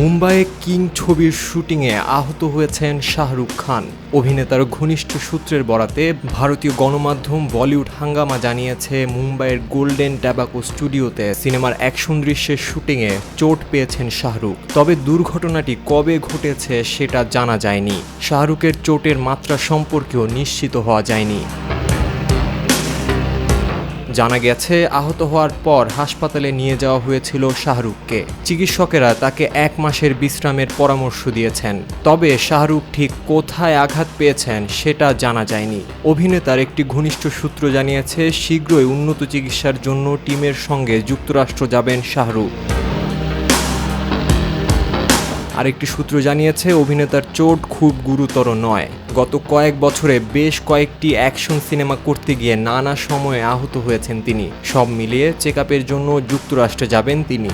মুম্বাইয়ে কিং ছবির শুটিংয়ে আহত হয়েছেন শাহরুখ খান। অভিনেতার ঘনিষ্ঠ সূত্রের বরাতে ভারতীয় গণমাধ্যম বলিউড হাঙ্গামা জানিয়েছে, মুম্বাইয়ের গোল্ডেন ট্যাবাকো স্টুডিওতে সিনেমার অ্যাকশন দৃশ্যের শুটিংয়ে চোট পেয়েছেন শাহরুখ। তবে দুর্ঘটনাটি কবে ঘটেছে সেটা জানা যায়নি। শাহরুখের চোটের মাত্রা সম্পর্কেও নিশ্চিত হওয়া যায়নি। জানা গেছে, আহত হওয়ার পর হাসপাতালে নিয়ে যাওয়া হয়েছিল শাহরুখকে। চিকিৎসকেরা তাকে 1 মাসের বিশ্রামের পরামর্শ দিয়েছেন। তবে শাহরুখ ঠিক কোথায় আঘাত পেয়েছেন সেটা জানা যায়নি। অভিনেতার একটি ঘনিষ্ঠ সূত্র জানিয়েছে, শীঘ্রই উন্নত চিকিৎসার জন্য টিমের সঙ্গে যুক্তরাষ্ট্র যাবেন শাহরুখ। আরেকটি সূত্র জানিয়েছে, অভিনেতার চোট খুব গুরুতর নয়। গত কয়েক বছরে বেশ কয়েকটি অ্যাকশন সিনেমা করতে গিয়ে নানা সময়ে আহত হয়েছেন তিনি। সব মিলিয়ে চেকআপের জন্য যুক্তরাষ্ট্রে যাবেন তিনি।